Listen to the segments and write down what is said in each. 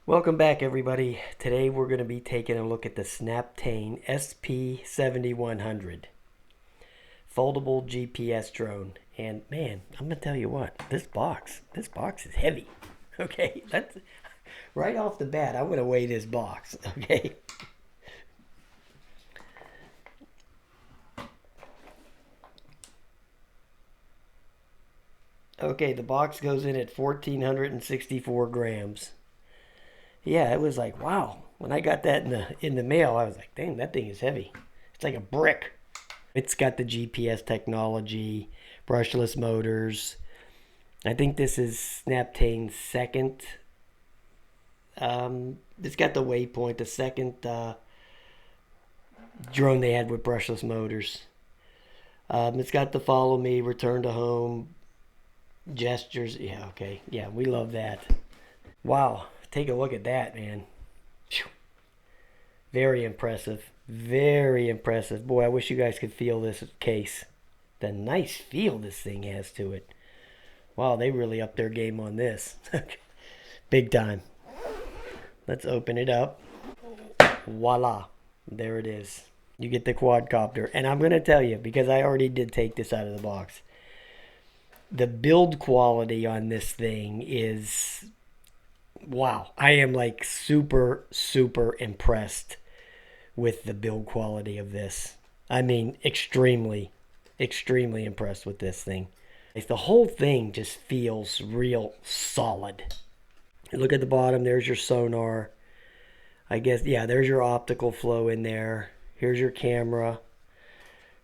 Welcome back, everybody. Today we're going to be taking a look at the SNAPTAIN SP7100 Foldable GPS drone. And man, I'm going to tell you what, this box is heavy. Okay, that's right off the bat. I'm going to weigh this box. Okay. Okay, the box goes in at 1,464 grams. Yeah, it was like, wow. When I got that in the mail, I was like, dang, that thing is heavy. It's like a brick. It's got the GPS technology, brushless motors. I think this is SNAPTAIN's second. It's got the waypoint, the second drone they had with brushless motors. It's got the follow me, return to home, gestures. Yeah, okay. Yeah, we love that. Wow, take a look at that, man. Very impressive. Very impressive. Boy, I wish you guys could feel this case. The nice feel this thing has to it. Wow, they really upped their game on this. Big time. Let's open it up. Voila. There it is. You get the quadcopter. And I'm going to tell you, because I already did take this out of the box, the build quality on this thing is, wow. I am like super, super impressed with the build quality of this. I mean, extremely, extremely impressed with this thing. Like, the whole thing just feels real solid. Look at the bottom. There's your sonar. I guess, yeah, there's your optical flow in there. Here's your camera.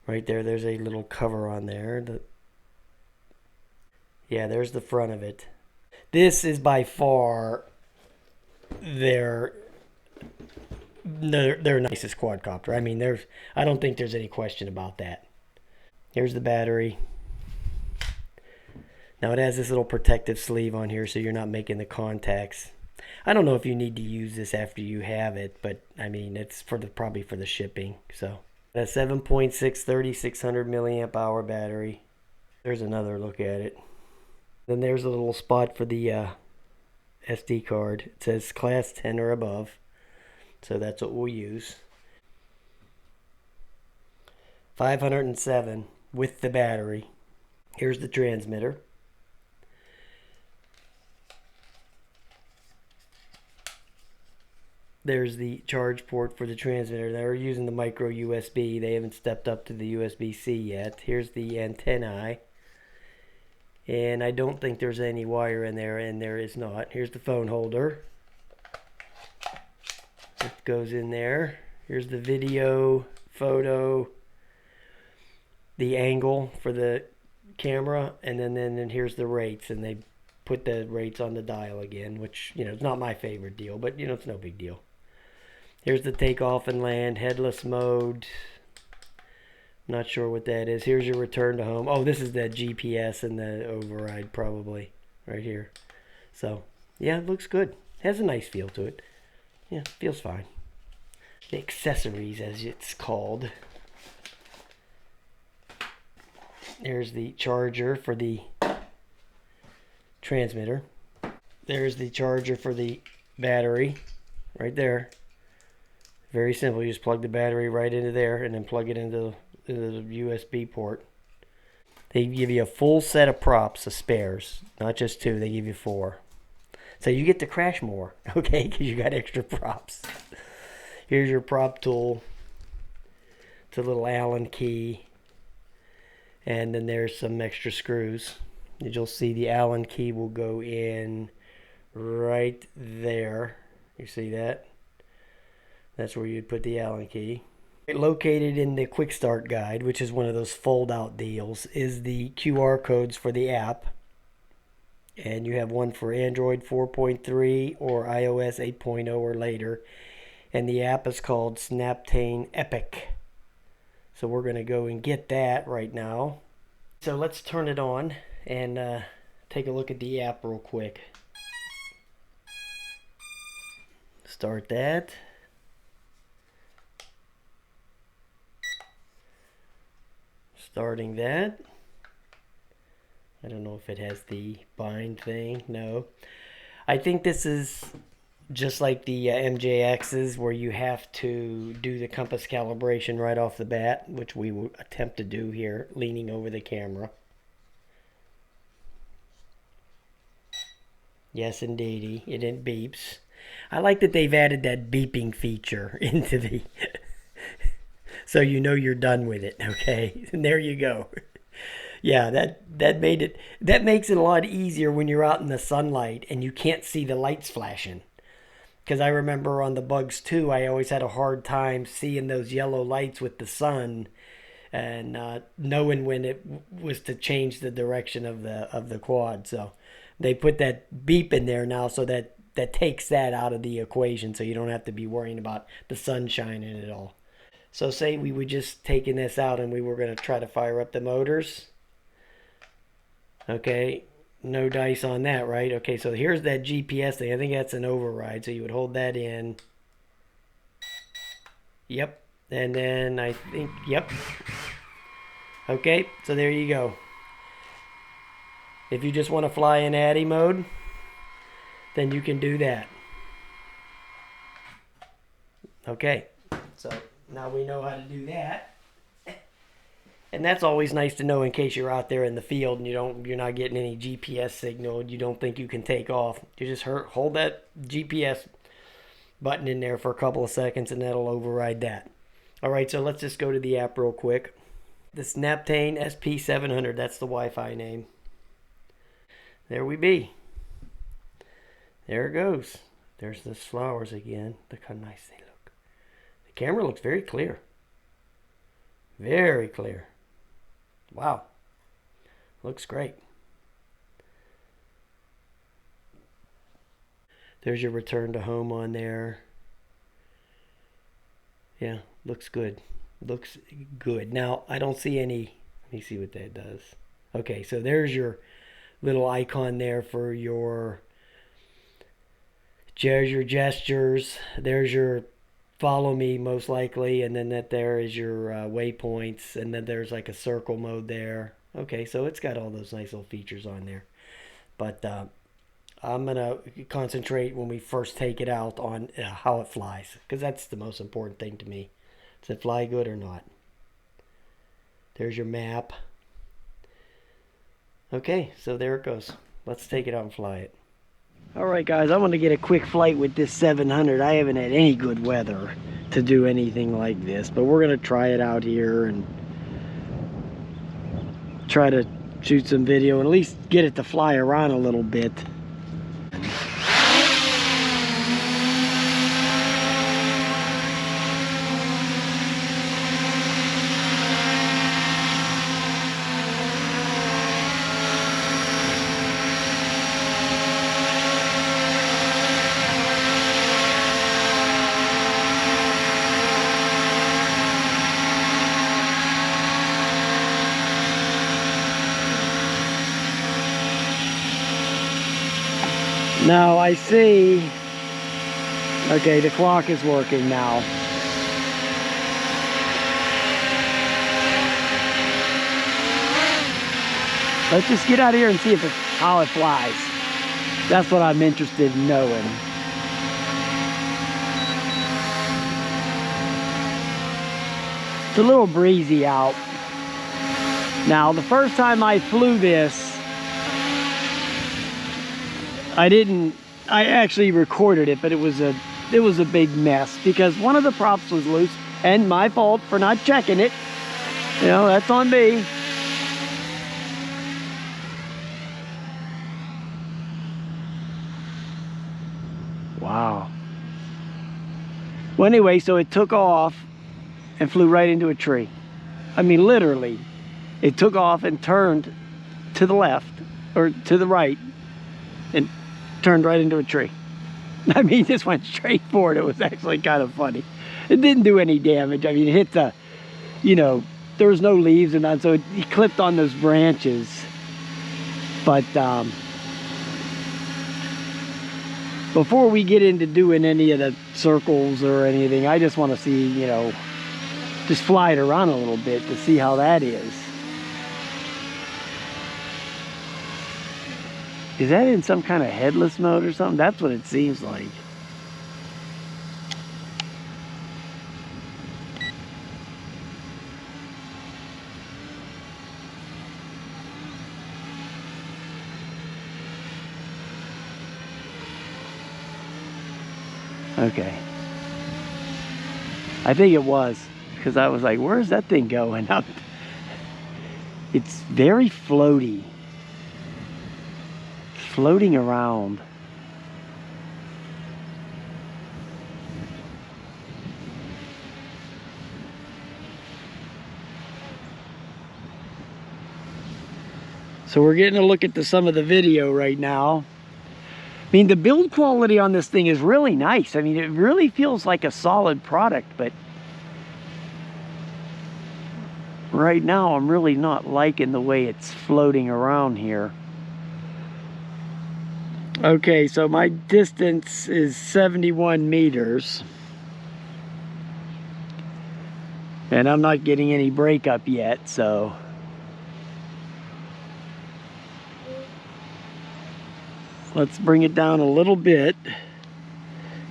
Right there, there's a little cover on there. Yeah, there's the front of it. This is by far their nicest quadcopter. I mean, I don't think there's any question about that. Here's the battery. Now it has this little protective sleeve on here so you're not making the contacts. I don't know if you need to use this after you have it, but I mean, it's probably for the shipping. So a 7.6 3600 milliamp hour battery. There's another look at it. Then there's a little spot for the SD card. It says class 10 or above. So that's what we'll use. 507 with the battery. Here's the transmitter. There's the charge port for the transmitter. They're using the micro USB. They haven't stepped up to the USB-C yet. Here's the antennae. And I don't think there's any wire in there, and there is not. Here's the phone holder. It goes in there. Here's the video, photo, the angle for the camera, and then here's the rates. And they put the rates on the dial again, which, you know, it's not my favorite deal, but, you know, it's no big deal. Here's the takeoff and land, headless mode. Not sure what that is. Here's your return to home. Oh, this is the GPS and the override probably right here. So, yeah, it looks good. Has a nice feel to it. Yeah, feels fine. The accessories, as it's called. There's the charger for the transmitter. There's the charger for the battery right there. Very simple. You just plug the battery right into there and then plug it into the USB port. They give you a full set of props, of spares, not just two. They give you 4. So you get to crash more, okay, because you got extra props. Here's your prop tool. It's a little Allen key. And then there's some extra screws. You'll see the Allen key will go in right there. You see that? That's where you'd put the Allen key. Located in the Quick Start Guide, which is one of those fold-out deals, is the QR codes for the app. And you have one for Android 4.3 or iOS 8.0 or later. And the app is called SNAPTAIN Epic. So we're going to go and get that right now. So let's turn it on and take a look at the app real quick. Start that. Starting that. I don't know if it has the bind thing. No. I think this is just like the MJXs, where you have to do the compass calibration right off the bat, which we will attempt to do here, leaning over the camera. Yes, indeedy, it beeps. I like that they've added that beeping feature into the so you know you're done with it, okay? And there you go. Yeah, that makes it a lot easier when you're out in the sunlight and you can't see the lights flashing. Because I remember on the Bugs 2, I always had a hard time seeing those yellow lights with the sun and knowing when it was to change the direction of the quad. So they put that beep in there now, so that takes that out of the equation, so you don't have to be worrying about the sun shining at all. So say we were just taking this out and we were going to try to fire up the motors. Okay, no dice on that, right? Okay, so here's that GPS thing. I think that's an override, so you would hold that in. Yep, and then I think, yep. Okay, so there you go. If you just want to fly in ADDI mode, then you can do that. Okay, so now we know how to do that. And that's always nice to know in case you're out there in the field and you're not getting any GPS signal and you don't think you can take off. You just hold that GPS button in there for a couple of seconds and that'll override that. Alright, so let's just go to the app real quick. The SNAPTAIN SP700, that's the Wi-Fi name. There we be. There it goes. There's those flowers again. Look how nice they look. The camera looks very clear. Very clear. Wow. Looks great. There's your return to home on there. Yeah, looks good. Looks good. Now, I don't see any. Let me see what that does. Okay, so there's your little icon there for your gestures. There's your follow me, most likely, and then there is your waypoints, and then there's like a circle mode there. Okay, so it's got all those nice little features on there. But I'm going to concentrate when we first take it out on how it flies, because that's the most important thing to me. Does it fly good or not? There's your map. Okay, so there it goes. Let's take it out and fly it. Alright guys, I want to get a quick flight with this 700. I haven't had any good weather to do anything like this, but we're going to try it out here and try to shoot some video and at least get it to fly around a little bit. Now I see, okay, the clock is working now. Let's just get out of here and see how it flies. That's what I'm interested in knowing. It's a little breezy out. Now, the first time I flew this, I actually recorded it, but it was a big mess because one of the props was loose, and my fault for not checking it. You know, that's on me. Wow. Well, anyway, so it took off and flew right into a tree. I mean, literally, it took off and turned to the left or to the right and turned right into a tree. I mean, just went straight for it. It was actually kind of funny. It didn't do any damage. I mean, it hit the, you know, there was no leaves and that, so it clipped on those branches. But before we get into doing any of the circles or anything, I just want to see, you know, just fly it around a little bit to see how that is. Is that in some kind of headless mode or something? That's what it seems like. Okay. I think it was, because I was like, where's that thing going? It's very floaty. It's floating around. So we're getting a look at some of the video right now. I mean, the build quality on this thing is really nice. I mean, it really feels like a solid product, but right now I'm really not liking the way it's floating around here. Okay, so my distance is 71 meters. And I'm not getting any breakup yet, so. Let's bring it down a little bit.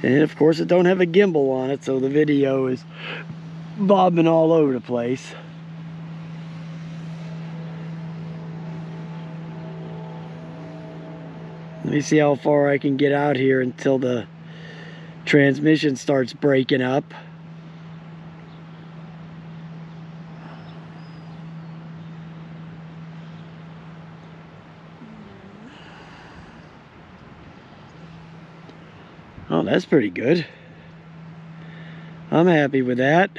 And of course it don't have a gimbal on it, so the video is bobbing all over the place. Let me see how far I can get out here until the transmission starts breaking up. Oh, that's pretty good. I'm happy with that.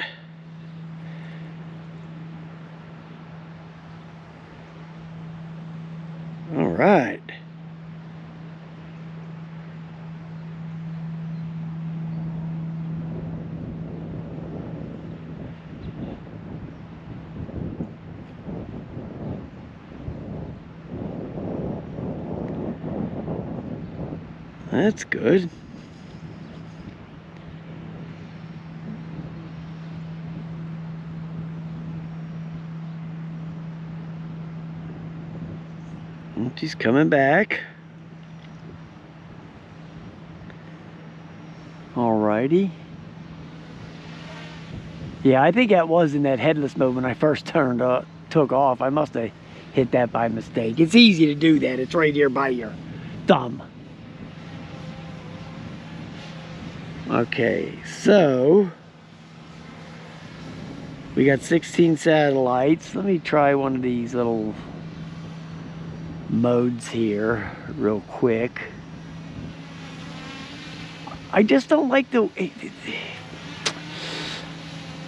All right. That's good. She's coming back. Alrighty. Yeah, I think that was in that headless mode when I first took off. I must have hit that by mistake. It's easy to do that. It's right here by your thumb. Okay, so we got 16 satellites. Let me try one of these little modes here real quick. I just don't like the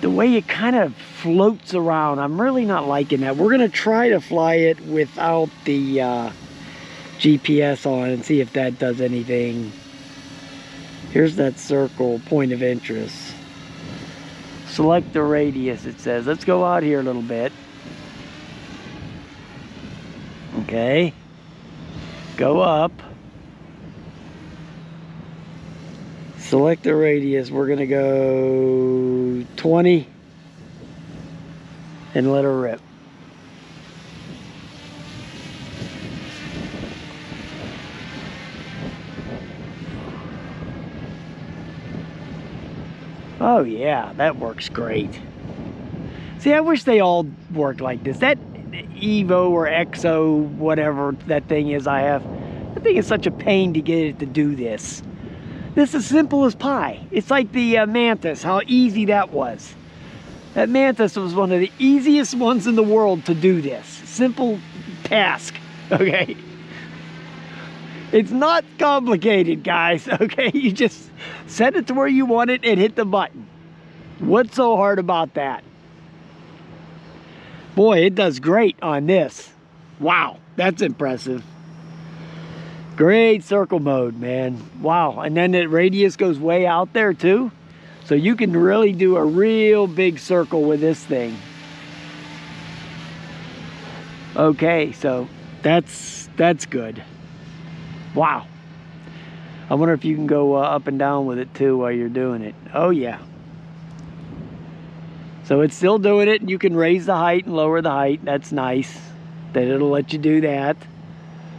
way it kind of floats around. I'm really not liking that. We're gonna try to fly it without the GPS on and see if that does anything. Here's that circle, point of interest. Select the radius, it says. Let's go out here a little bit. Okay. Go up. Select the radius. We're gonna go 20 and let her rip. Oh yeah, that works great. See, I wish they all worked like this. That Evo or Exo, whatever that thing is I have, I think it's such a pain to get it to do this. This is simple as pie. It's like the Mantis, how easy that was. That Mantis was one of the easiest ones in the world to do this. Simple task, okay? It's not complicated, guys, okay? You just set it to where you want it and hit the button. What's so hard about that? Boy, it does great on this. Wow, that's impressive. Great circle mode, man. Wow, and then the radius goes way out there too. So you can really do a real big circle with this thing. Okay, so that's good. Wow. I wonder if you can go up and down with it too while you're doing it. Oh yeah. So it's still doing it, and you can raise the height and lower the height. That's nice that it'll let you do that.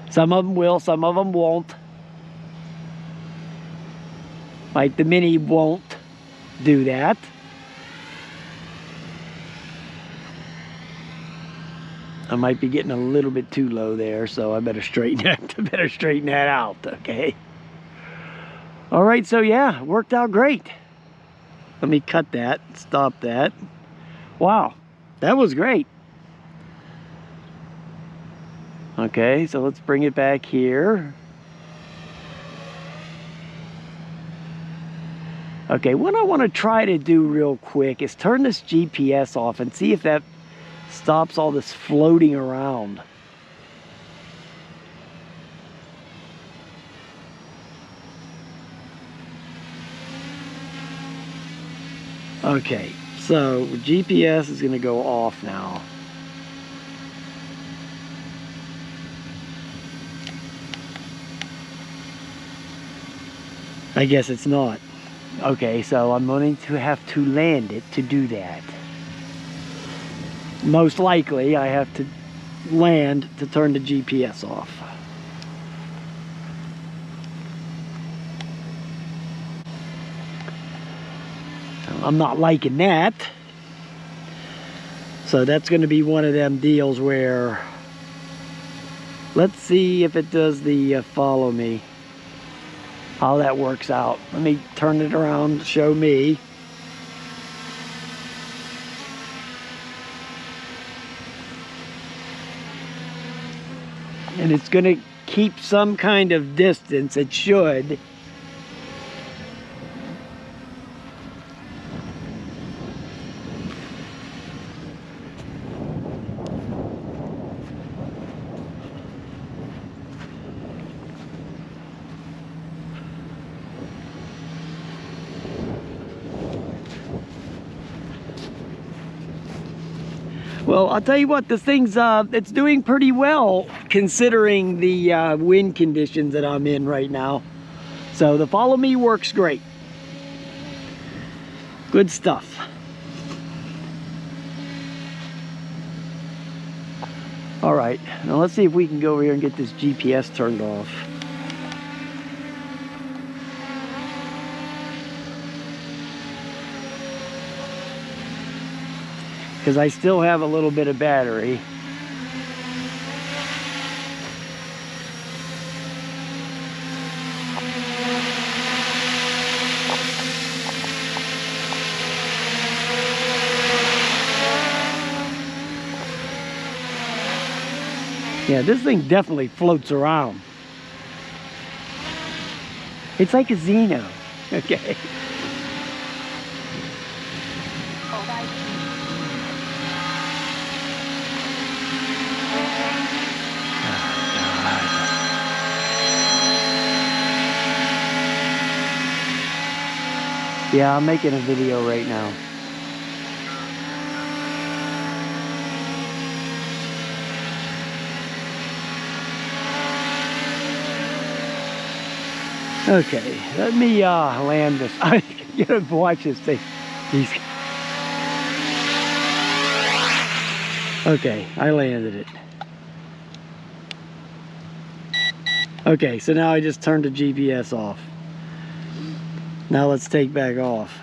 Some of them will, some of them won't. Like the Mini won't do that. I might be getting a little bit too low there, so I better straighten that out, okay? All right, so yeah, worked out great. Let me cut that, stop that. Wow, that was great. Okay, so let's bring it back here. Okay, what I want to try to do real quick is turn this GPS off and see if that stops all this floating around. Okay, so GPS is going to go off now. I guess it's not. Okay, so I'm going to have to land it to do that. Most likely, I have to land to turn the GPS off. I'm not liking that. So that's going to be one of them deals where, let's see if it does the follow me. How that works out. Let me turn it around to show me. And it's going to keep some kind of distance. It should. Well, I'll tell you what, this thing's it's doing pretty well considering the wind conditions that I'm in right now. So the follow me works great. Good stuff. All right, now let's see if we can go over here and get this GPS turned off. Because I still have a little bit of battery. Yeah, this thing definitely floats around. It's like a Xeno, okay? Yeah, I'm making a video right now. Okay, let me land this. I'm gonna watch this thing. Okay, I landed it. Okay, so now I just turned the GPS off. Now let's take back off.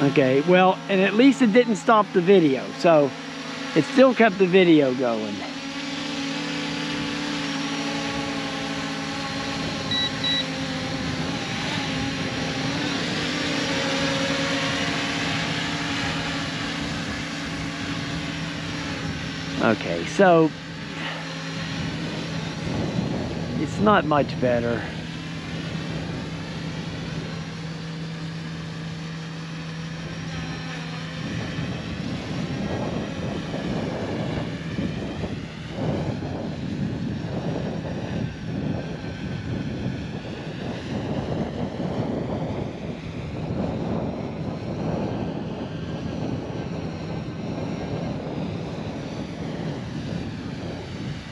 Okay, well, and at least it didn't stop the video, so it still kept the video going. Okay, so it's not much better.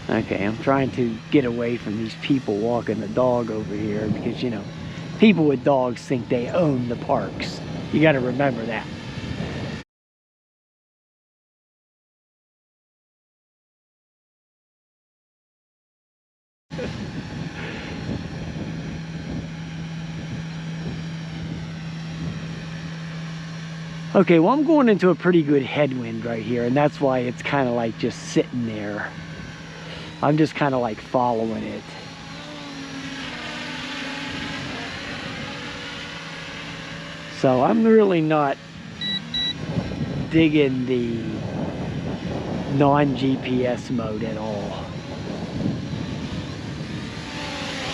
Okay, I'm trying to get away from these people walking the dog over here because, you know, people with dogs think they own the parks. You got to remember that. Okay, well, I'm going into a pretty good headwind right here, and that's why it's kind of like just sitting there. I'm just kind of like following it. So I'm really not digging the non-GPS mode at all.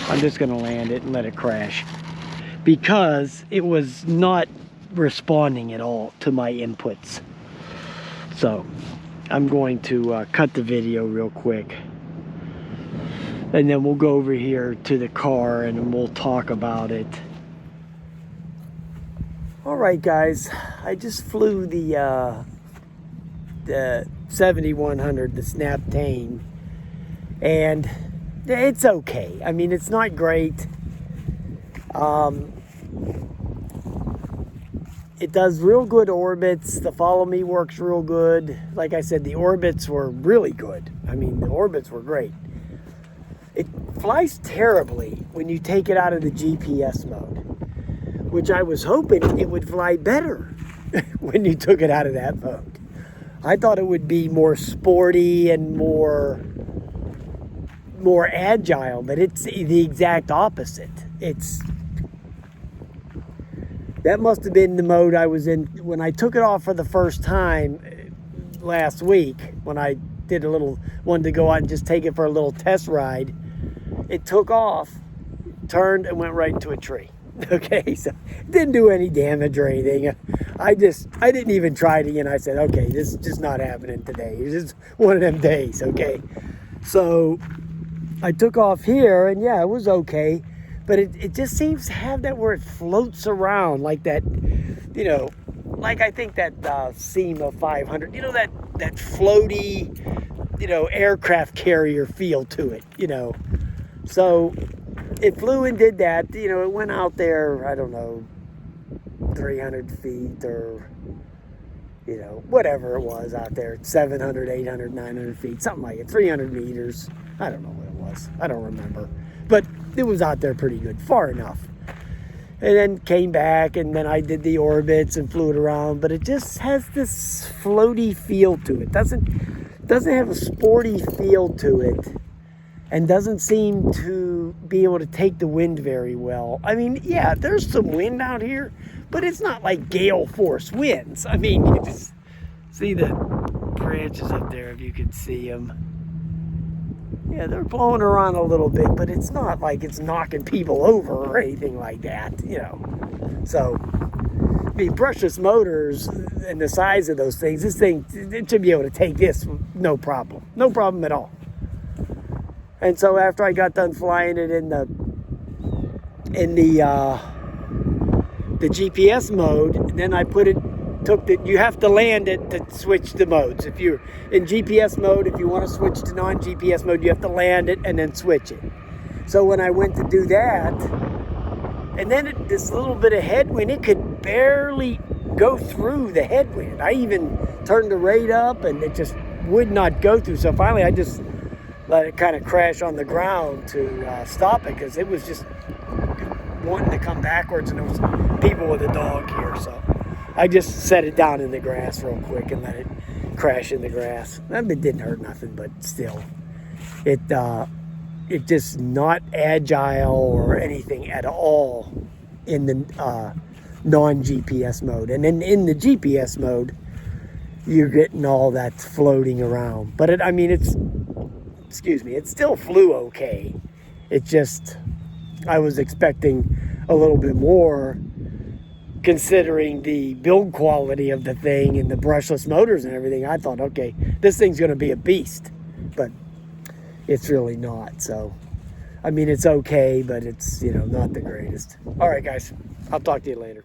I'm just going to land it and let it crash, because it was not responding at all to my inputs. So I'm going to cut the video real quick, and then we'll go over here to the car and we'll talk about it. Alright guys, I just flew the 7100, the SNAPTAIN, and it's okay. I mean, it's not great. It does real good orbits. The follow me works real good. Like I said, the orbits were really good. I mean, the orbits were great. It flies terribly when you take it out of the GPS mode, which I was hoping it would fly better when you took it out of that mode. I thought it would be more sporty and more agile, but it's the exact opposite. That must have been the mode I was in when I took it off for the first time last week, when I did wanted to go out and just take it for a little test ride. It took off, turned, and went right into a tree. Okay, so it didn't do any damage or anything. I didn't even try it again. I said, okay, this is just not happening today. It's just one of them days, okay? So I took off here, and yeah, it was okay, but it just seems to have that where it floats around like that, you know, like I think that SEMA 500, you know, that floaty, you know, aircraft carrier feel to it, you know. So it flew and did that, you know. It went out there, I don't know, 300 feet or, you know, whatever it was out there, 700, 800, 900 feet, something like it, 300 meters. I don't know what it was. I don't remember. But it was out there pretty good, far enough. And then came back, and then I did the orbits and flew it around, but it just has this floaty feel to it. Doesn't have a sporty feel to it, and doesn't seem to be able to take the wind very well. I mean, yeah, there's some wind out here, but it's not like gale force winds. I mean, you just see the branches up there, if you could see them. Yeah, they're blowing around a little bit, but it's not like it's knocking people over or anything like that, you know. So, I mean, brushless motors and the size of those things, this thing, it should be able to take this no problem. No problem at all. And so after I got done flying it in the GPS mode, then I you have to land it to switch the modes. If you're in GPS mode, if you want to switch to non-GPS mode, you have to land it and then switch it. So when I went to do that, and then this little bit of headwind, it could barely go through the headwind. I even turned the rate up, and it just would not go through. So finally I just let it kind of crash on the ground to stop it, because it was just wanting to come backwards, and there was people with a dog here. So I just set it down in the grass real quick and let it crash in the grass. It didn't hurt nothing, but still, it just not agile or anything at all in the non-GPS mode. And then in the GPS mode, you're getting all that floating around. But it still flew okay. It just, I was expecting a little bit more, considering the build quality of the thing and the brushless motors and everything. I thought, okay, this thing's going to be a beast, but it's really not. So, I mean, it's okay, but it's, you know, not the greatest. All right, guys, I'll talk to you later.